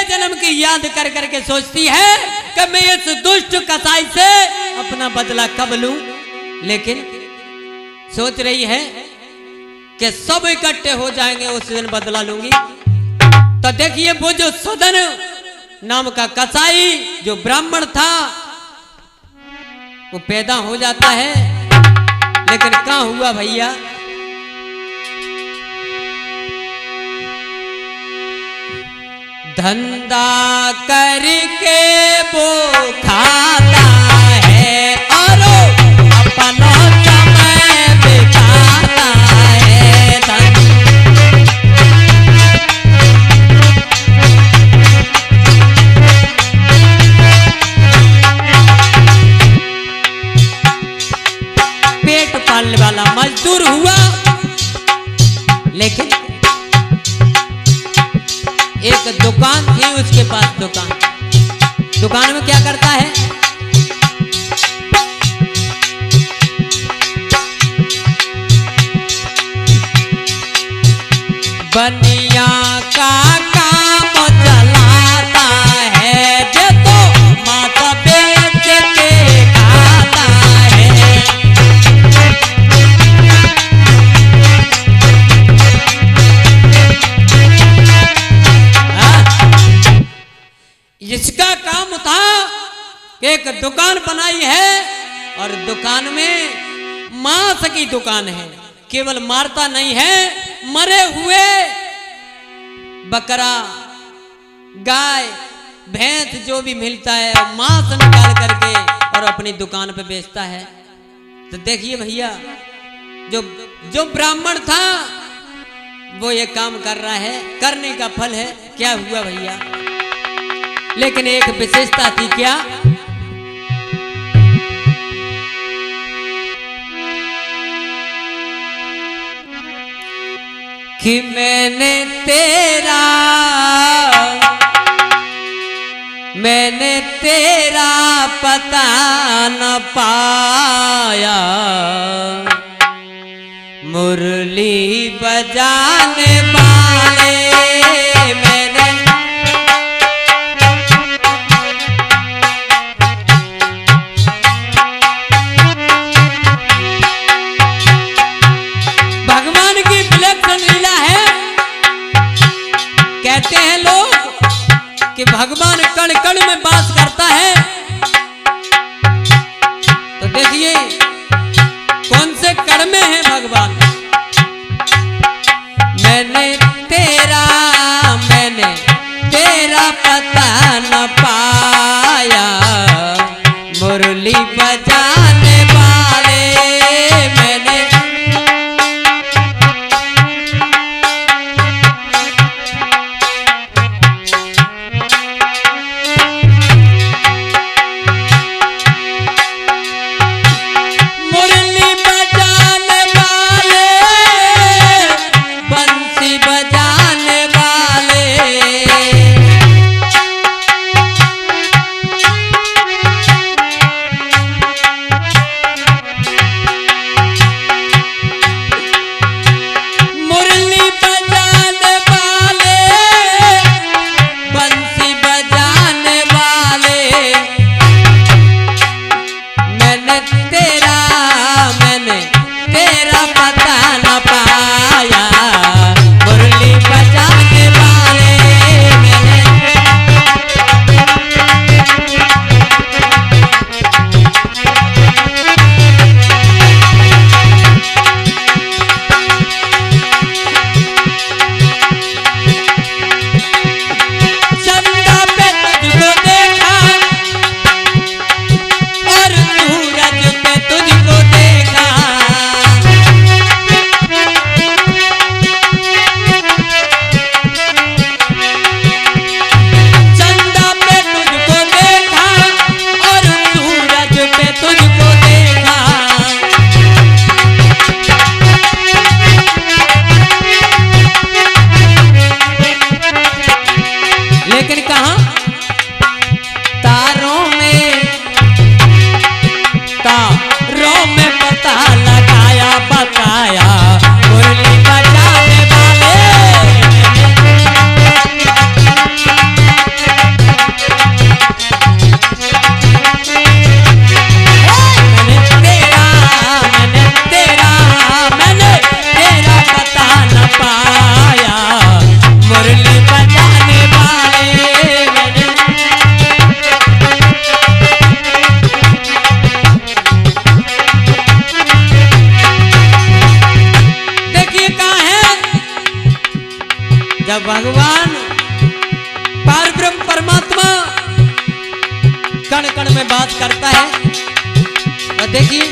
जन्म की याद कर करके सोचती है कि मैं इस दुष्ट कसाई से अपना बदला कब लूं, लेकिन सोच रही है कि सब इकट्ठे हो जाएंगे उस दिन बदला लूंगी। तो देखिए वो जो सुदन नाम का कसाई जो ब्राह्मण था वो पैदा हो जाता है, लेकिन कहां हुआ भैया, धंधा करके वो खाता है और अपना समय बिताता है। पेट पालने वाला मजदूर हुआ, लेकिन एक दुकान थी उसके पास। दुकान में क्या करता है, बनिया का काम चलाता है, जो तो माता बेच के खाता है। इसका काम था एक दुकान बनाई है और दुकान में मांस की दुकान है। केवल मारता नहीं है, मरे हुए बकरा, गाय, भैंस जो भी मिलता है मांस निकाल करके और अपनी दुकान पे बेचता है। तो देखिए भैया जो ब्राह्मण था वो ये काम कर रहा है, करने का फल है। क्या हुआ भैया, लेकिन एक विशेषता थी, क्या, कि मैंने तेरा पता न पाया, मुरली बजाने वाले मैंने कहते हैं लोग कि भगवान कण कण में वास करता है। तो देखिए कौन से कण में है भगवान। मैंने तेरा पता न पाया, मुरली बजाने वाले मैंने बात करता है। और देखिए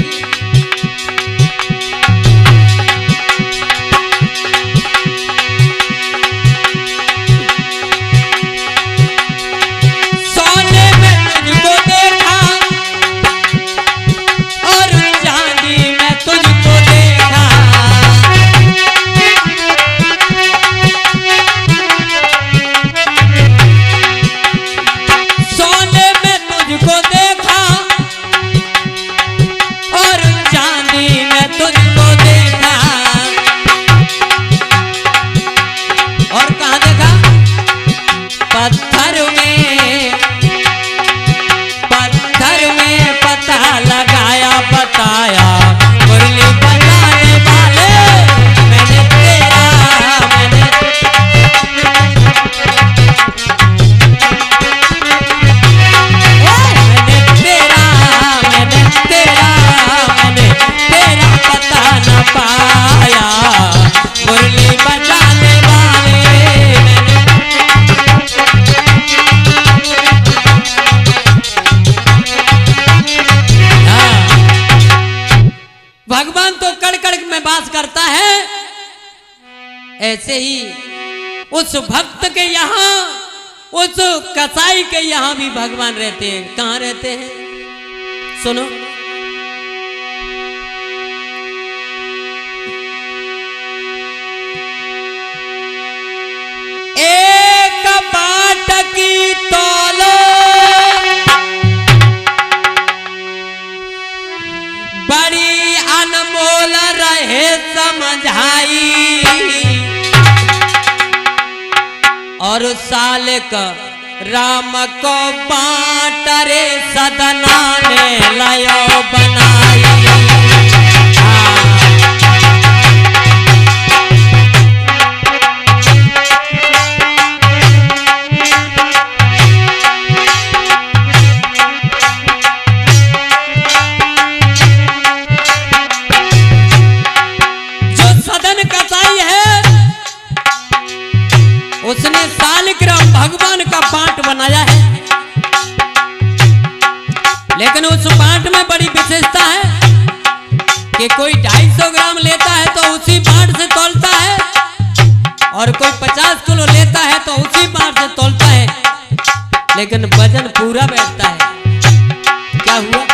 सोने में तुझको देखा और चांदी में तुझको देखा, सोने में तुझको देखा और चांदी में तुझको देखा। और कहाँ देखा? पत्थर में पता लगाया, बताया मुरली बजाने वाले मैंने तेरा, मैंने तेरा पता न पाया, मुरली बजाने वाले भगवान तो कड़ कड़ में वास करता है, ऐसे ही उस भक्त के यहाँ, उस कसाई के यहाँ भी भगवान रहते हैं। कहाँ रहते हैं? सुनो। एक बाट की तौलो बड़ी अनमोल रहे समझाई, और साल का राम को बाँट रे सदना ने लयो बनाई। जो सदन कसाई है उसने सालग्राम भगवान का पाठ बनाया है, लेकिन उस पाठ में बड़ी विशेषता है कि कोई 250 ग्राम लेता है तो उसी पाठ से तौलता है, और कोई 50 किलो लेता है तो उसी पाठ से तौलता है, लेकिन वजन पूरा बैठता है। क्या हुआ?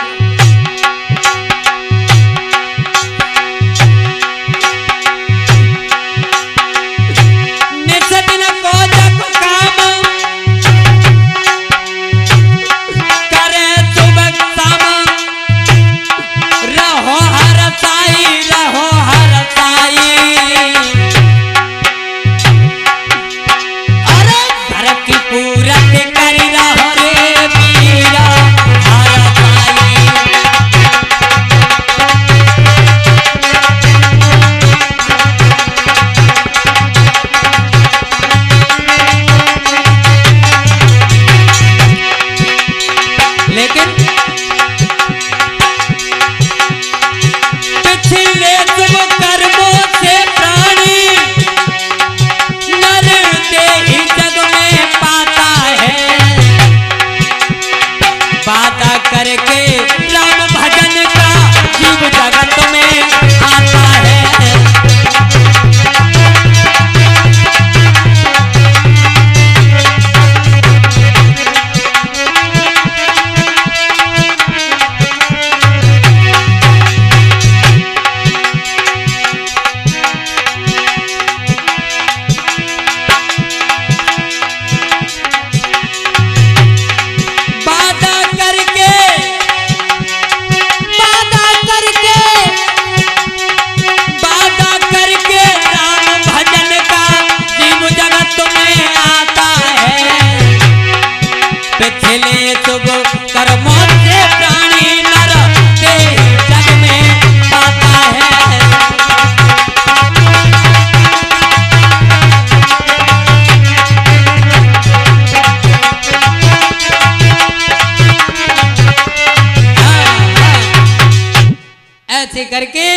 ऐसे करके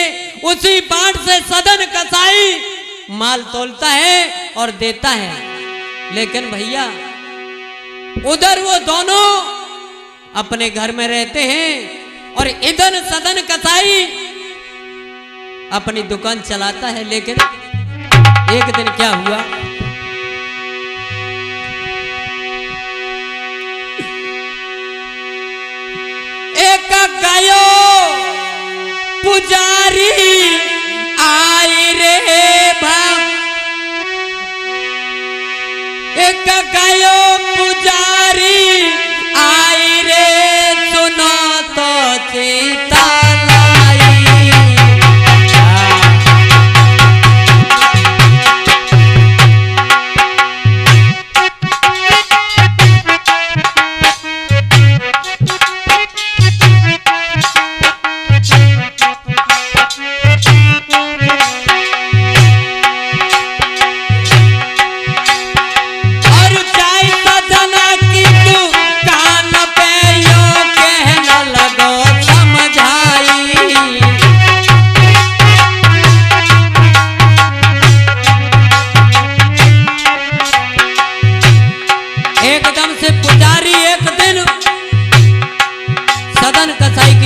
उसी बाट से सदन कसाई माल तोलता है और देता है। लेकिन भैया उधर वो दोनों अपने घर में रहते हैं और इधर सदन कसाई अपनी दुकान चलाता है। लेकिन एक दिन क्या हुआ, एक गयो पुजारी आई रे भाग, एक गयो पुजारी आई रे सुनो तो सीता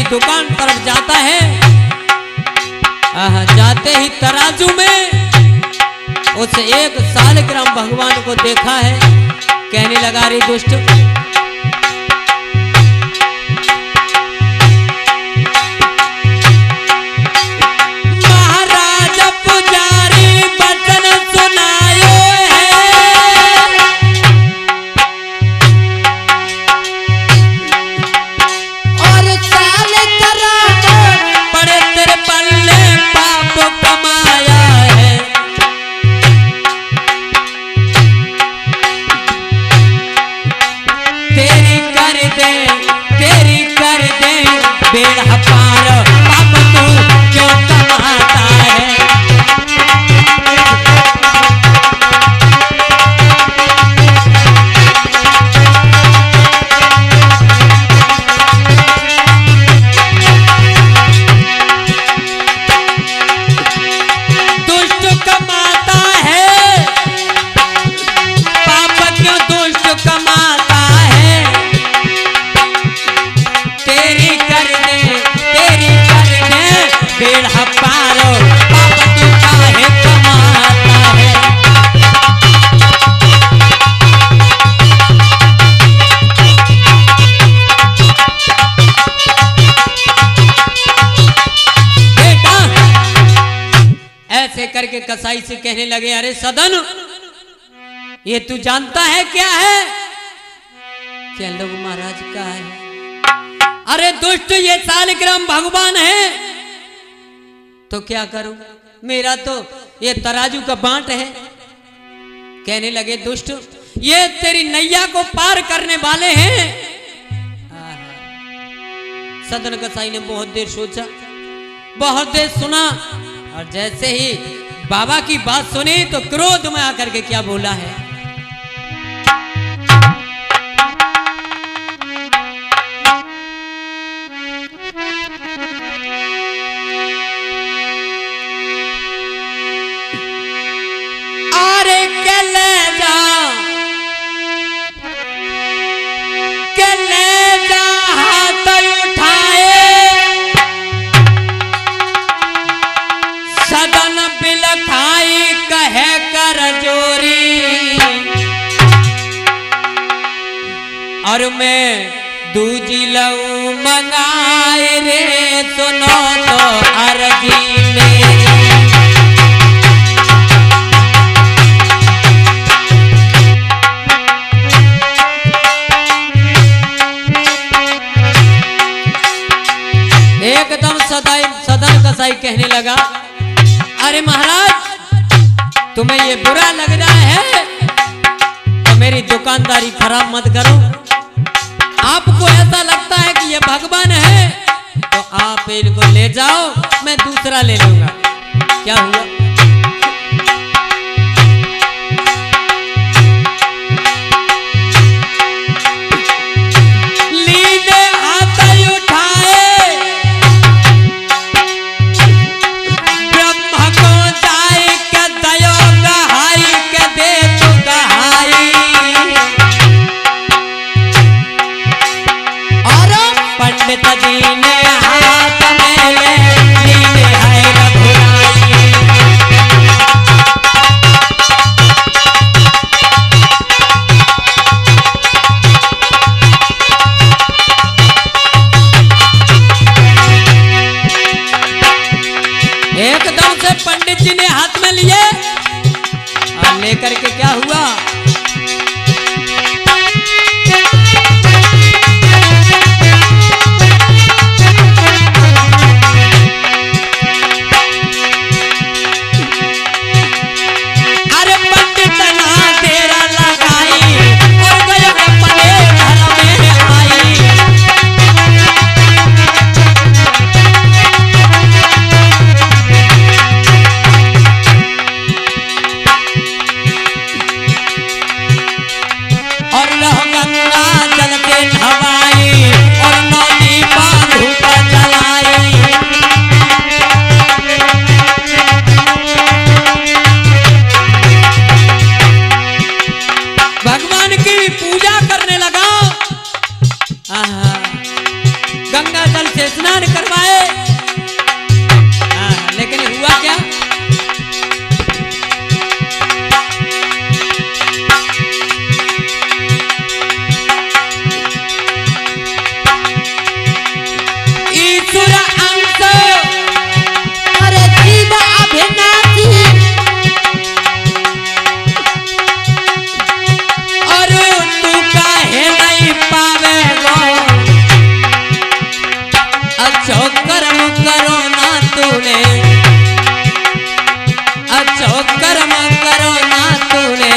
दुकान तरफ जाता है। जाते ही तराजू में उस 1 सालग्राम भगवान को देखा है। कहने लगा, रे दुष्ट, महाराज पुजारी वचन सुनायो बेड़ा पार पाप तू क्यों कमाता है। दुष्ट कमाता है पाप, क्यों दुष्ट कमाता है। तेरी कर बेड़ा पारो पाप तू काहे कमाता है। बेटा ऐसे करके कसाई से कहने लगे, अरे सदन, ये तू जानता है क्या है? क्या लोग महाराज का है? अरे दुष्ट, ये सालग्राम भगवान है तो क्या करूं, मेरा तो ये तराजू का बांट है। कहने लगे, दुष्ट, ये तेरी नैया को पार करने वाले हैं। सदन कसाई ने बहुत देर सोचा, बहुत देर सुना, और जैसे ही बाबा की बात सुनी तो क्रोध में आकर के क्या बोला है, और मैं दूजी लऊ मंगाए रे सुनो तो अर्जी मेरी। एकदम सदन कसाई कहने लगा, अरे महाराज, तुम्हें ये बुरा लग रहा है तो मेरी दुकानदारी खराब मत करो। आपको ऐसा लगता है कि ये भगवान है तो आप इनको ले जाओ, मैं दूसरा ले लूंगा। क्या हुआ, लीने हाथ उठाए ब्रह्म को जाए के दयो गहाई के दे तो गहाई। और पंडित जी ने हाथ में ले ली है रघुराई। एकदम से पंडित जी ने हाथ में लिए और लेकर के क्या हुआ, गंगा जल से स्नान करवाए। लेकिन हुआ क्या, ईश्वर अंश अरे जीव अभिनाशी और तू काहे नहीं पावेगा, अच्छो कर्म करो ना तूने, अच्छो कर्म करो ना तूने,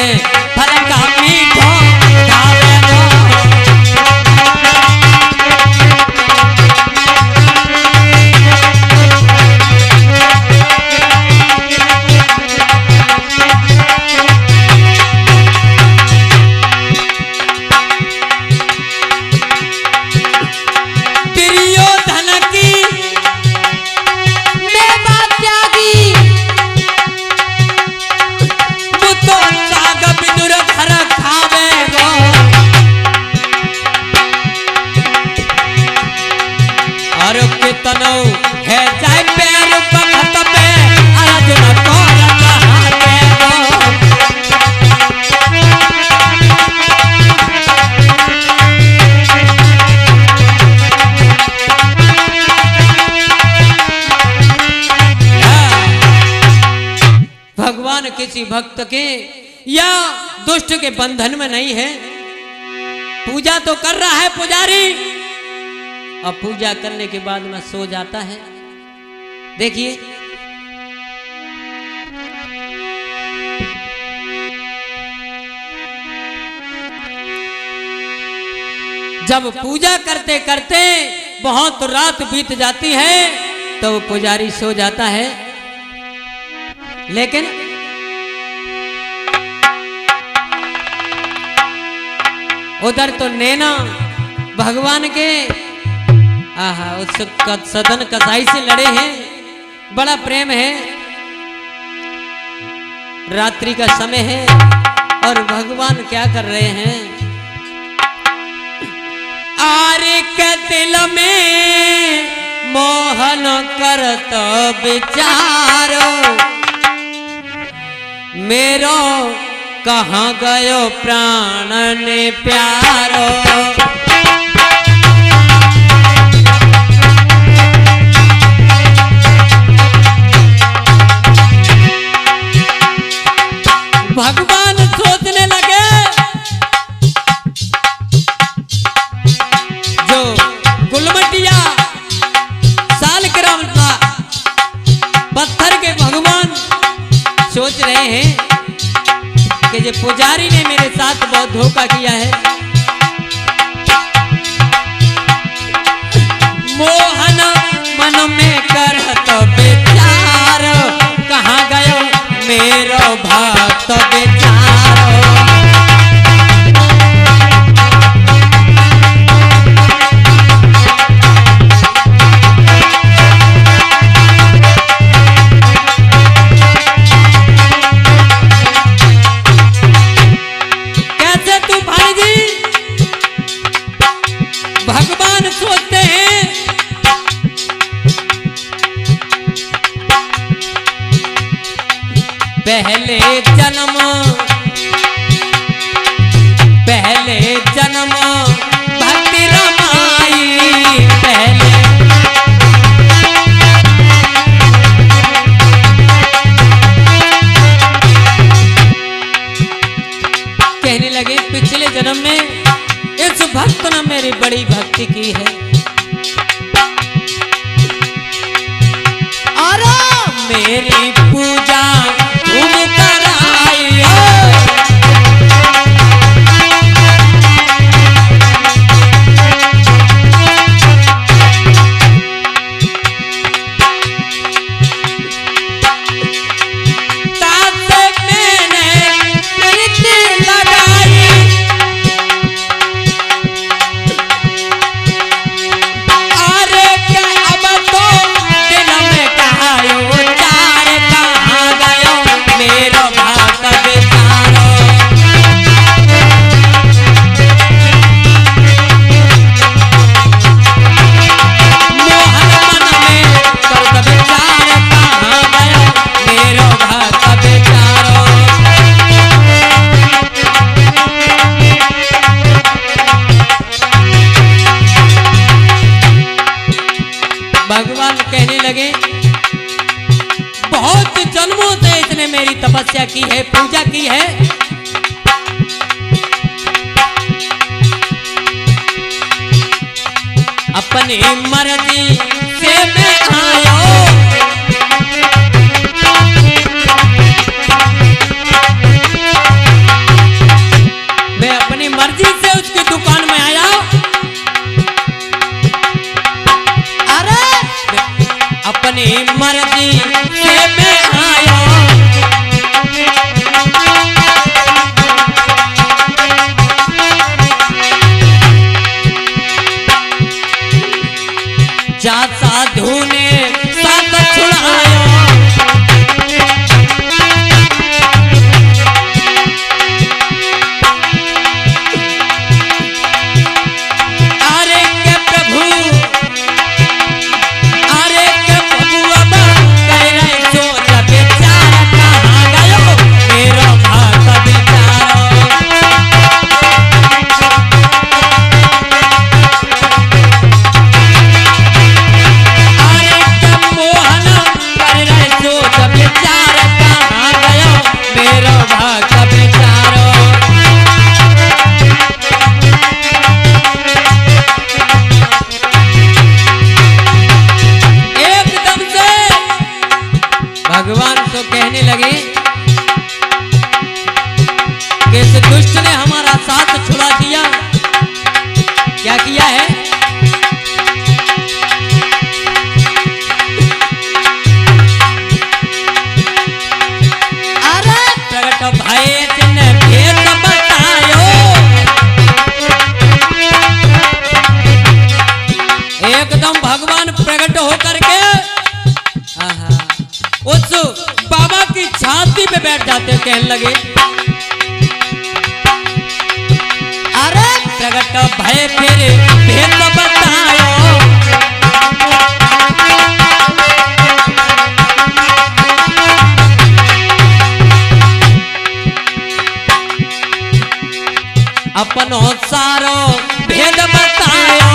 फल का मीठो खावेगा। तनो है जाए पैर बखत पे अर्जुन को कहा देवो। भगवान किसी भक्त के या दुष्ट के बंधन में नहीं है। पूजा तो कर रहा है पुजारी, अब पूजा करने के बाद में सो जाता है। देखिए जब पूजा करते करते बहुत रात बीत जाती है तो पुजारी सो जाता है। लेकिन उधर तो नैना भगवान के उस सदन कसाई से लड़े हैं, बड़ा प्रेम है, रात्रि का समय है और भगवान क्या कर रहे हैं, आरे के दिल में मोहन करत विचारो, मेरो कहाँ गयो प्राण ने प्यारो। भगवान सोचने लगे जो गुलमटिया सालग्राम था पत्थर के भगवान सोच रहे हैं कि जो पुजारी ने मेरे साथ बहुत धोखा किया है, मोहन मन में करत विचार, कहाँ गयो मेरो भक्त बेचारो। कैसे तूफान जी पहले जन्म भक्ति रमाई पहले। कहने लगे पिछले जन्म में इस भक्त ने मेरी बड़ी भक्ति की है और मेरी पूजा तुम कराई। भगवान कहने लगे बहुत जन्मों से इसने मेरी तपस्या की है, पूजा की है, अपनी मर्जी से मैं आया। मैं अपनी मर्जी से उसकी दुकान में आया। अपनी मर्जी से मैं आया। जा साधु ने साथ छुड़ाया। भगवान तो कहने लगे कि इस दुष्ट ने हमारा साथ छुड़ा दिया। क्या किया है? अरे प्रगट भाई ने भेद बतायो। एकदम भगवान प्रकट होकर के उस बाबा की छाती पे बैठ जाते, कहने लगे अरे प्रगट भय फिर भेद बतायो। अपनो सारो भेद बतायो।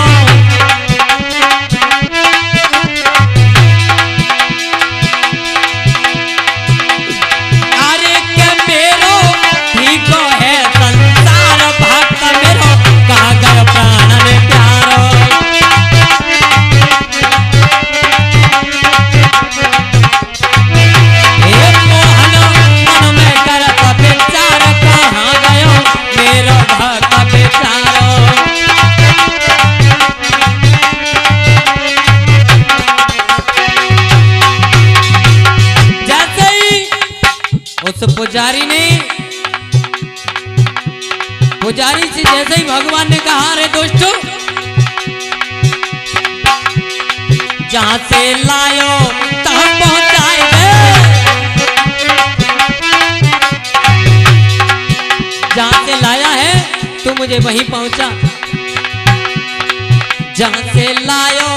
पुजारी से जैसे ही भगवान ने कहा रे दोस्तों जहां से लायो तहां पहुंचाएंगे। जहां से लाया है तू मुझे वहीं पहुंचा। जहां से लायो